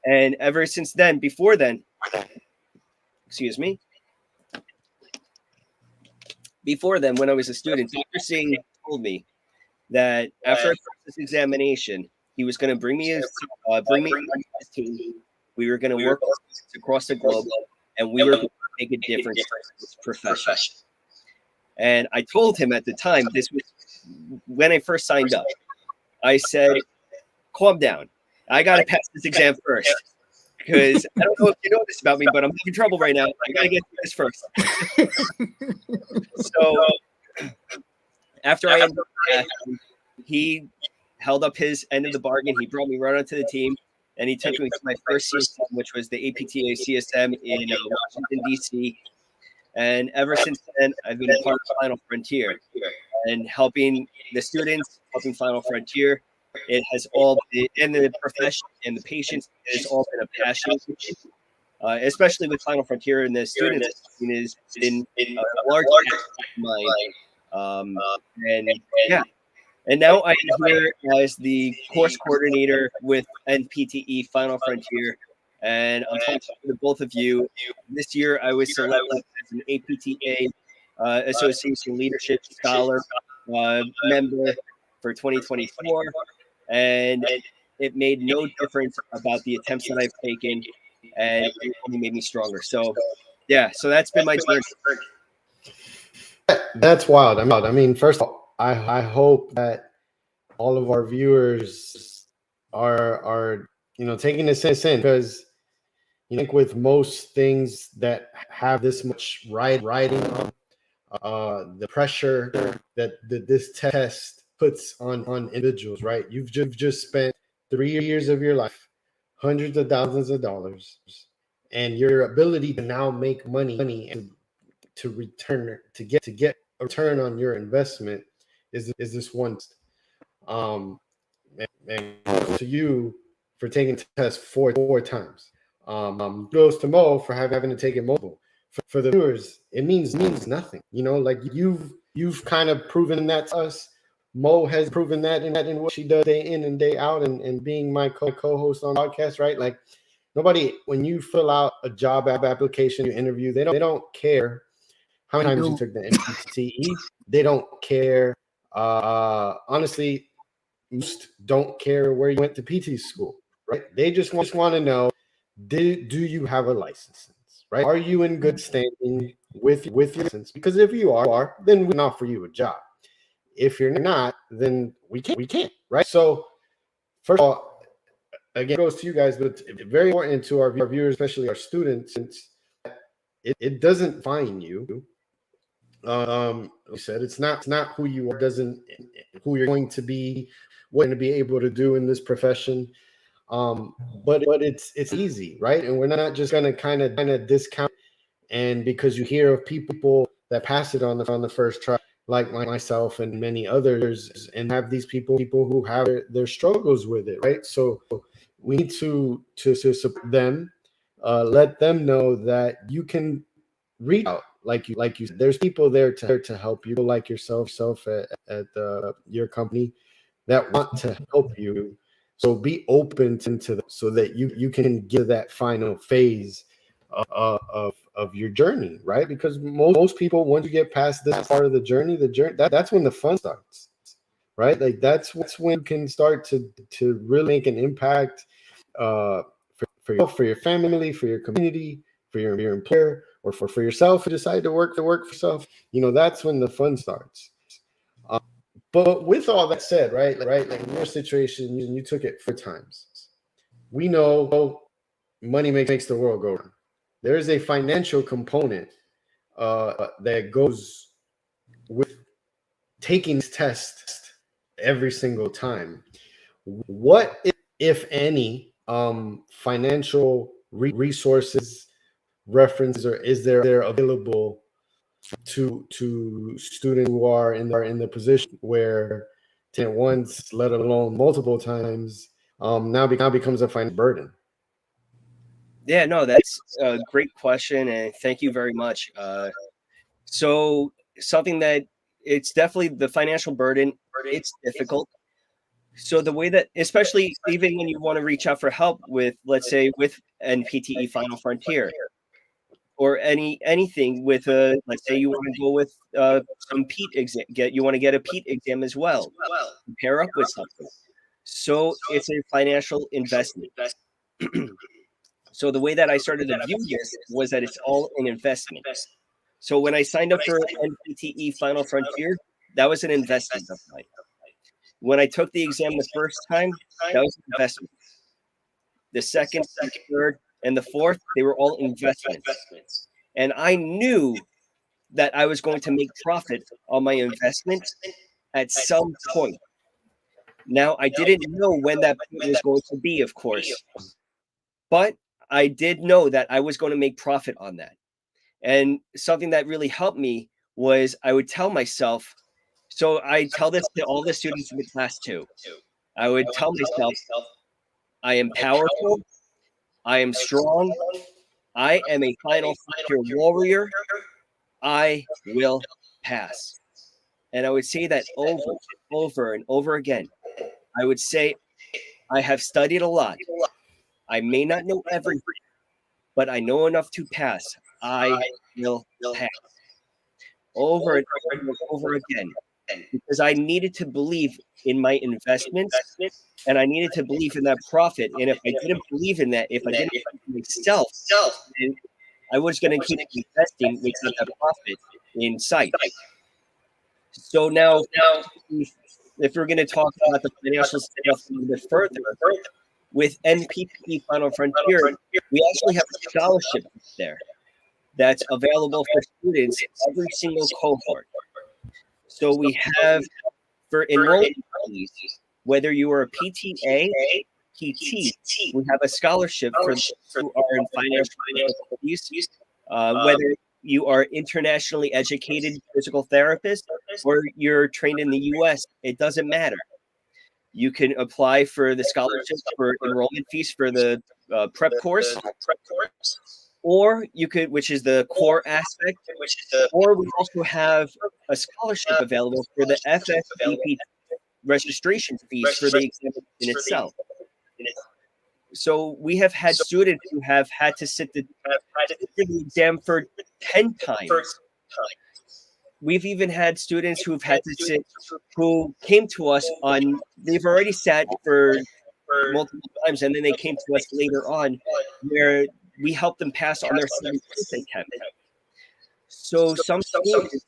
And ever since then, before then, when I was a student, Dr. Singh told me that after I passed this examination, he was going to bring me on his team. We were going to work across the globe, and we were going to make a difference in this profession. And I told him at the time, this was when I first signed up, I said, calm down. I got to pass this exam first. Because I don't know if you know this about me, but I'm having trouble right now. I got to get through this first. So after I ended up, he held up his end of the bargain. He brought me right onto the team, and he took me to my first CSM, which was the APTA CSM in Washington, D.C. And ever since then, I've been a part of Final Frontier and helping the students, helping Final Frontier. It has all been, and the profession and the patients, it has all been a passion, especially with Final Frontier and the students. Has been a large part of mine. And now I am here as the course coordinator with NPTE Final Frontier. And I'm talking to both of you. This year, I was selected as an APTA Association Leadership Scholar member for 2024. And it made no difference about the attempts that I've taken, and it only made me stronger. So, yeah, so that's been my journey. That's wild. I mean, first of all, I hope that all of our viewers are taking this in, because you think with most things that have this much writing on the pressure that this test puts on individuals, right? You've just spent 3 years of your life, hundreds of thousands of dollars, and your ability to now make money and to return to get a return on your investment is this one. And to you for taking tests four times. Goes to Mo for having to take it multiple. For the viewers, it means nothing. You know, like you've kind of proven that to us. Mo has proven that in what she does day in and day out, and being my co-host on the podcast, right? Like nobody, when you fill out a job application, you interview, they don't care how many times you took the NPTE. They don't care. Honestly, most don't care where you went to PT school, right? They just want to know, do you have a license, right? Are you in good standing with your license? Because if you are, then we can offer you a job. If you're not, then we can't, right? So first of all, again, it goes to you guys, but very important to our viewers, especially our students. It doesn't define you. Like you said, it's not who you are, doesn't who you're going to be, what you're going to be able to do in this profession. But it's easy, right? And we're not just going to kind of discount. And because you hear of people that pass it on the first try, like myself and many others, and have these people who have their struggles with it, right? So we need to support them, let them know that you can reach out, like you said. There's people there to help you, like yourself at your company that want to help you. So be open to them so that you can get that final phase of your journey, right? Because most people, once you get past this part of the journey, that's when the fun starts, right? Like that's when you can start to really make an impact for your family, for your community, for your employer, or for yourself. You decide to work for yourself. You know, that's when the fun starts. But with all that said, right, like in your situation, you took it 4 times. We know money makes the world go round. There is a financial component that goes with taking this test every single time. What, if any, financial resources, references, or is there available to students who are in the position where once, let alone multiple times, now becomes a financial burden? Yeah, no, that's a great question, and thank you very much. So something that it's definitely the financial burden. It's difficult. So the way that, especially even when you want to reach out for help with, let's say, with NPTE Final Frontier, or anything with let's say you want to go with some PEAT exam, you want to get a PEAT exam as well, pair up with something. So it's a financial investment. So the way that I started to view this was that it's all an investment. So when I signed up for NPTE Final Frontier, that was an investment of mine. When I took the exam the first time, that was an investment. The second, the third, and the fourth, they were all investments. And I knew that I was going to make profit on my investment at some point. Now, I didn't know when that point was going to be, of course, but I did know that I was going to make profit on that. And something that really helped me was I would tell myself, so I tell this to all the students in the class too. I would tell myself, I am powerful, I am strong, I am a Final Frontier warrior, I will pass. And I would say that over and over again. I would say, I have studied a lot. I may not know everything, but I know enough to pass. I will pass. Over and over again. Because I needed to believe in my investments, and I needed to believe in that profit. And if I didn't believe in that, if I didn't believe in myself, then I was going to keep investing without that profit in sight. So now, if we're going to talk about the financial stuff a little bit further, with NPTE Final Frontier, we actually have a scholarship there that's available for students every single cohort. So we have, for enrollment fees, whether you are a PTA, PT, we have a scholarship for those who are in financial difficulties, whether you are internationally educated physical therapist or you're trained in the US, it doesn't matter. You can apply for the scholarships for enrollment fees for the prep course, or you could, which is the core aspect, or we also have a scholarship available for the FFDP registration fees for the exam in itself. So we have had students who have had to sit the exam for 10 times. We've even had students who've had to sit, who came to us on, they've already sat for multiple times, and then they came to us later on where we helped them pass on their 17th attempt. So some students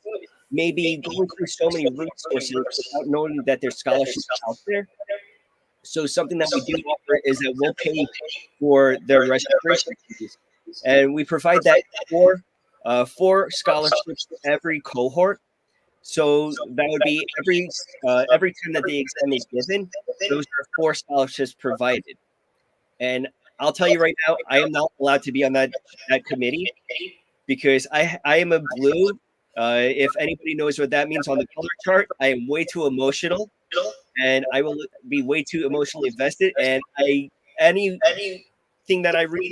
may be going through so many resources without knowing that there's scholarships out there. So something that we do offer is that we'll pay for their registration fees, and we provide that for 4 scholarships for every cohort. So that would be every time that the exam is given, those are 4 scholarships provided. And I'll tell you right now, I am not allowed to be on that committee because I am a blue. If anybody knows what that means on the color chart, I am way too emotional, and I will be way too emotionally invested. And anything that I read,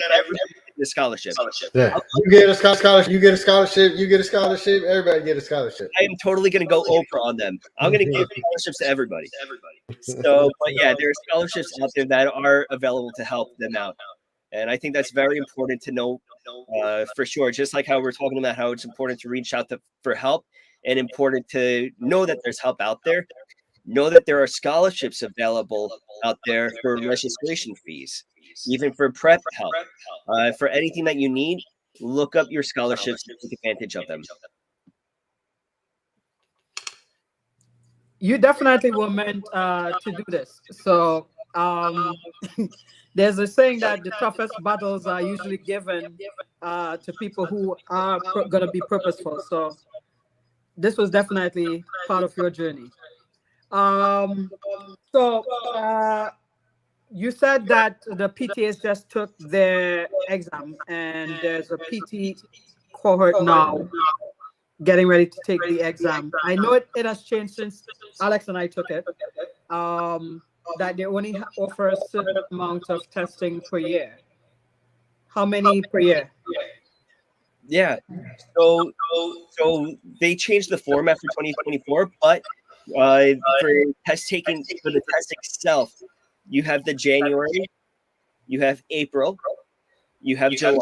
the scholarship. Yeah, you get a scholarship. You get a scholarship. You get a scholarship. Everybody get a scholarship. I am totally going to go Oprah on them. I'm going to give scholarships to everybody. So, but yeah, there are scholarships out there that are available to help them out. And I think that's very important to know for sure. Just like how we're talking about how it's important to reach out for help and important to know that there's help out there. Know that there are scholarships available out there for registration fees, even for prep help. For anything that you need, look up your scholarships and take advantage of them. You definitely were meant to do this. So there's a saying that the toughest battles are usually given to people who are going to be purposeful. So this was definitely part of your journey. So you said that the PTAs just took their exam, and there's a PT cohort now getting ready to take the exam. I know it has changed since Alex and I took it, that they only offer a certain amount of testing per year. How many per year? Yeah, so they changed the format for 2024, but for test taking, for the test itself, you have the January, you have April, you have July,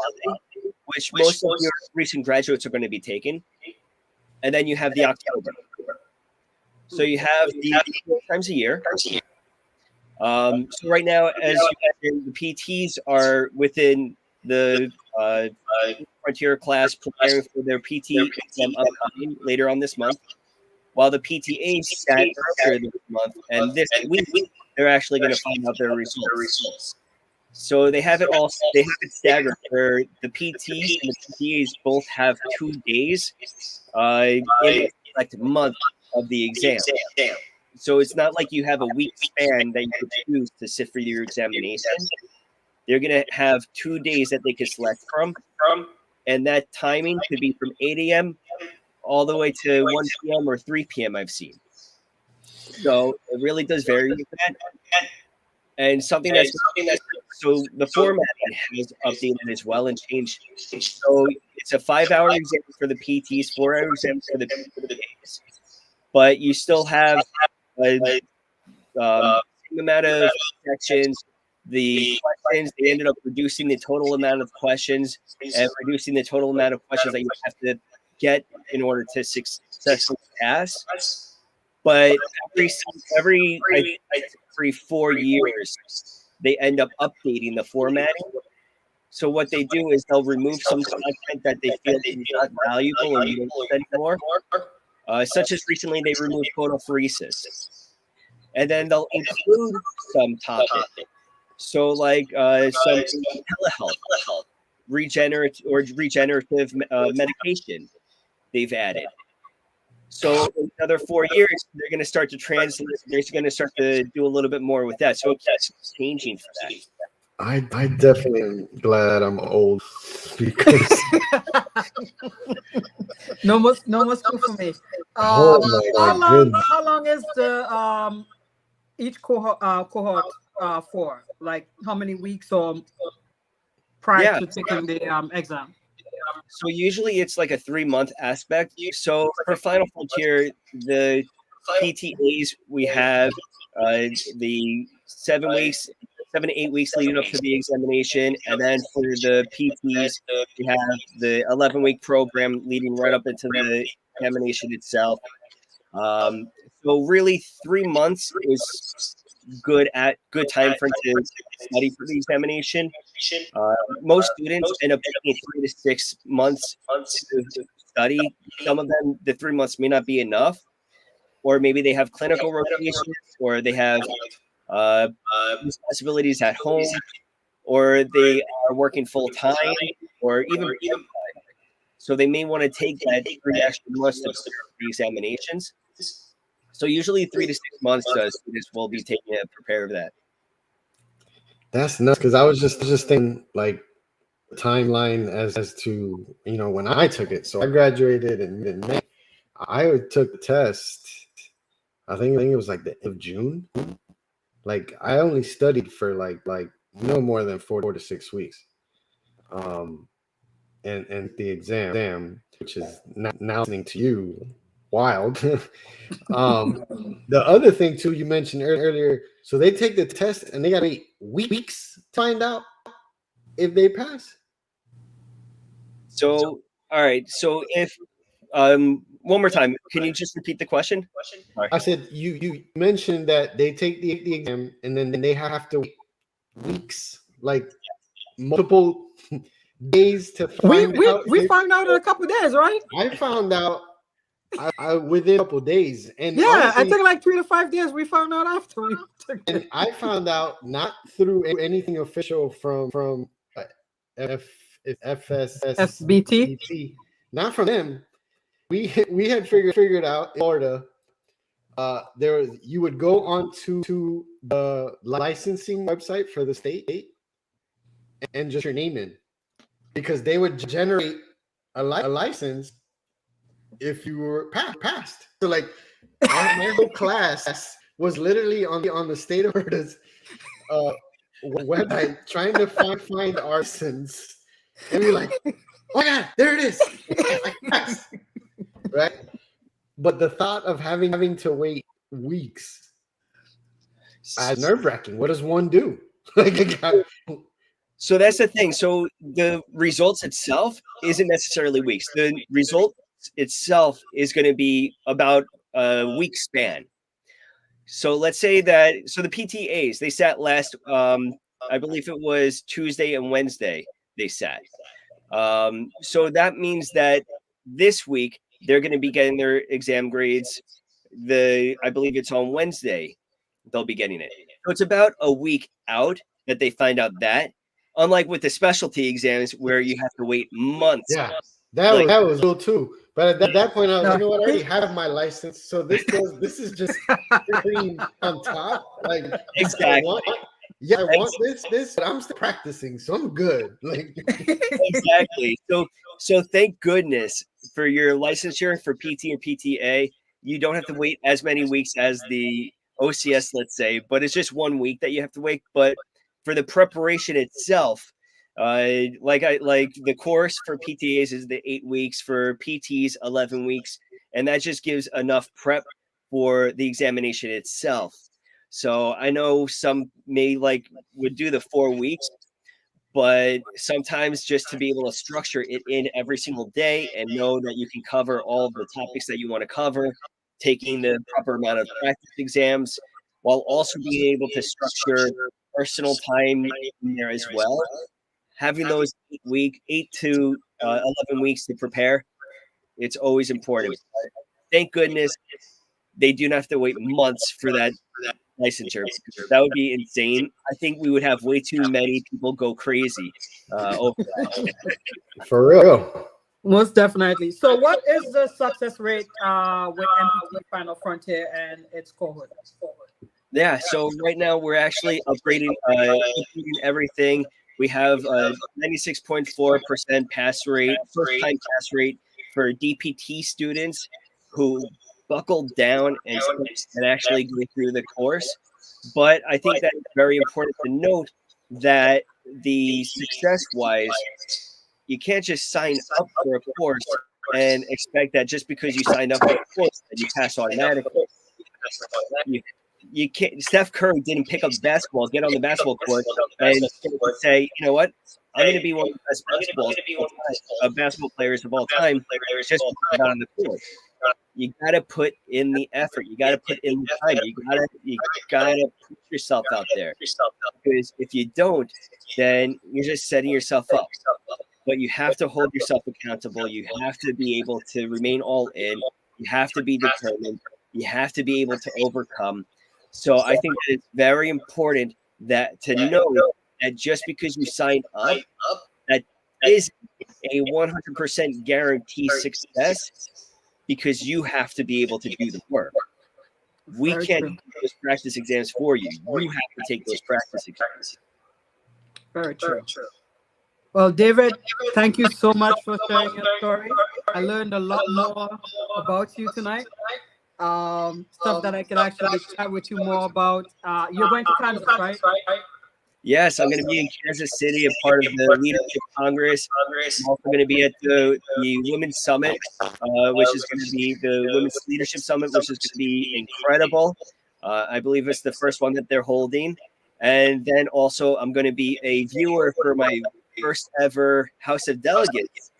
which most of your recent graduates are going to be taking, and then you have the October. So you have the 4 times a year. So right now, as you mentioned, the PTs are within the frontier class preparing for their PT exam upcoming later on this month, while the PTAs sat earlier this month, and this week they're actually going to find out their results. So they have it staggered where the PTs and the PTAs both have 2 days in the select month of the exam. So it's not like you have a week span that you could choose to sit for your examination. They're going to have 2 days that they could select from, and that timing could be from 8 a.m. all the way to 1 p.m. or 3 p.m. I've seen. So it really does vary with that. And something that's so the format has updated as well and changed. So it's a 5-hour exam for the PTs, 4-hour exam for the PTs, but you still have a same amount of sections. The questions, they ended up reducing the total amount of questions and reducing the total amount of questions that you have to get in order to successfully pass. But every 4 years, they end up updating the formatting. So what they do is they'll remove some content that they feel is not valuable or you don't anymore. Such as recently they removed photophoresis. And then they'll include some topic. So like some telehealth, regenerative medication they've added. So in another 4 years, they're going to start to translate. They're going to start to do a little bit more with that. So it keeps changing for that. I definitely am glad I'm old because No more school for me. oh my goodness. How long is the each cohort for? Like how many weeks or prior Yeah. to taking the exam? So usually it's like a 3-month aspect. So for Final Frontier, the PTAs, we have the 7 weeks, 7 to 8 weeks leading up to the examination. And then for the PTs, we have the 11-week program leading right up into the examination itself. So really 3 months is good time frame to study for the examination. Most students end up taking 3 to 6 months to study. Some of them, the 3 months may not be enough, or maybe they have clinical rotations, or they have responsibilities at home, or they are working full time, or even part-time. So they may want to take that 3 extra months to prepare for the examinations. So usually 3 to 6 months students will be taking to prepare for that. That's nuts because I was just thinking like timeline as to when I took it. So I graduated in May. I took the test. I think it was like the end of June. Like I only studied for like no more than 4 to 6 weeks. And the exam, which is now listening to you, wild. The other thing too, you mentioned earlier, so they take the test and they gotta wait weeks to find out if they pass. So all right, so if one more time, can you just repeat the question? Sorry. I said you mentioned that they take the exam and then they have to wait weeks, like multiple days to find out. We found out in a couple of days, right? I found out I within a couple of days, and yeah, honestly, I think like 3 to 5 days. We found out after we took it. And I found out not through anything official from SBT, not from them. We had figured out in Florida. There was, you would go onto the licensing website for the state and just your name in, because they would generate a license if you were passed. So like my whole class was literally on the state of Florida's website trying to find our license, and we're like, oh my god, there it is. Right? But the thought of having to wait weeks is nerve-wracking. What does one do? So that's the thing. So the results itself isn't necessarily weeks. The result itself is going to be about a week span. So let's say that, so the PTAs, they sat last, I believe it was Tuesday and Wednesday they sat. So that means that this week they're going to be getting their exam grades. I believe it's on Wednesday they'll be getting it. So it's about a week out that they find out that. Unlike with the specialty exams where you have to wait months. Yeah, that was cool too. But at that point, I was like, you know what? I already have my license, so this is just cream on top. Like exactly. I want this, but I'm still practicing, so I'm good. Like exactly. So thank goodness for your licensure for PT and PTA. You don't have to wait as many weeks as the OCS, let's say, but it's just 1 week that you have to wait. But for the preparation itself, like the course for PTAs is the 8 weeks, for PTs 11 weeks, and that just gives enough prep for the examination itself. So I know some would do the 4 weeks, but sometimes just to be able to structure it in every single day and know that you can cover all of the topics that you want to cover, taking the proper amount of practice exams, while also being able to structure personal time in there as well. Having those 8 to 11 weeks to prepare, it's always important. Thank goodness they do not have to wait months for that licensure. That would be insane. I think we would have way too many people go crazy over that. For real. Most definitely. So what is the success rate with NPT Final Frontier and its cohort? Yeah, so right now we're actually upgrading everything. We have a 96.4% pass rate, first time pass rate for DPT students who buckled down and actually go through the course. But I think that it's very important to note that the success-wise, you can't just sign up for a course and expect that just because you signed up for a course that you pass automatically. You can't. Steph Curry didn't pick up basketball, get on the basketball court, and say, you know what, I'm going to be one of the best basketball players of all time just because I got on the court. You got to put in the effort. You got to put in the time. You gotta put yourself out there. Because if you don't, then you're just setting yourself up. But you have to hold yourself accountable. You have to be able to remain all in. You have to be determined. You have to be able to overcome. So I think that it's very important that to know that just because you sign up, that is a 100% guaranteed success, because you have to be able to do the work. We can't do those practice exams for you. You have to take those practice exams. Very true. Well, David, thank you so much for sharing your story. I learned a lot more about you tonight. Stuff that I could actually chat with you more about. You're going to Kansas, right? Yes, I'm going to be in Kansas City, a part of the Leadership Congress. I'm also going to be at the Women's Summit, which is going to be the Women's Leadership Summit, which is going to be incredible. I believe it's the first one that they're holding. And then also I'm going to be a viewer for my first ever House of Delegates.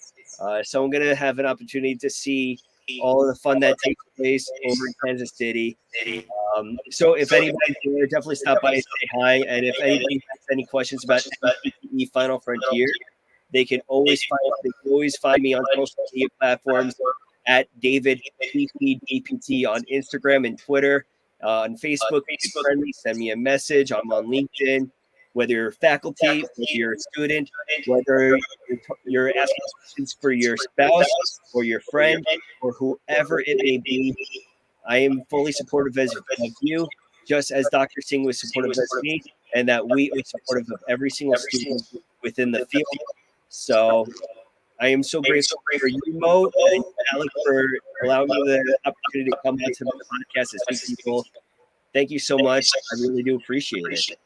So I'm going to have an opportunity to see all of the fun that takes place over in Kansas City. So if anybody's there, definitely stop by and say hi. And if anybody has any questions about NCAA Final Frontier, they can always find me on social media platforms at David DPT on Instagram and Twitter. On Facebook, friendly, send me a message. I'm on LinkedIn. Whether you're faculty, whether you're a student, whether you're asking questions for your spouse or your friend or whoever it may be, I am fully supportive of you, just as Dr. Singh was supportive of me, and that we are supportive of every single student within the field. So I am so grateful for you, Mo, and Alec, for allowing me the opportunity to come onto the podcast and speak to people. Thank you so much. I really do appreciate it.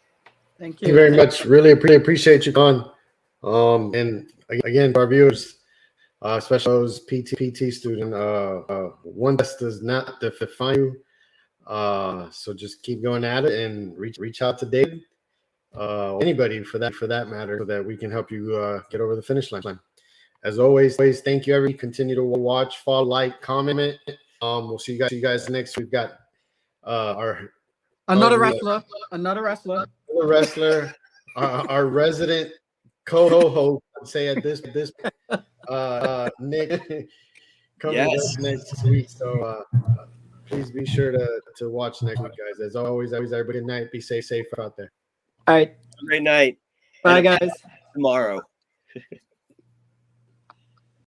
Thank you very much. Really appreciate you, Con. And again, our viewers, especially those PT student, one test does not define you. So just keep going at it and reach out to David, anybody for that matter, so that we can help you get over the finish line. As always, thank you, everybody. Continue to watch, follow, like, comment. We'll see you guys next. We've got another wrestler, our resident co-host, say at this Nick coming with us next week. So please be sure to watch next week, guys. As always, everybody, good night. Be safe out there. All right. Great night. Bye, guys. Tomorrow.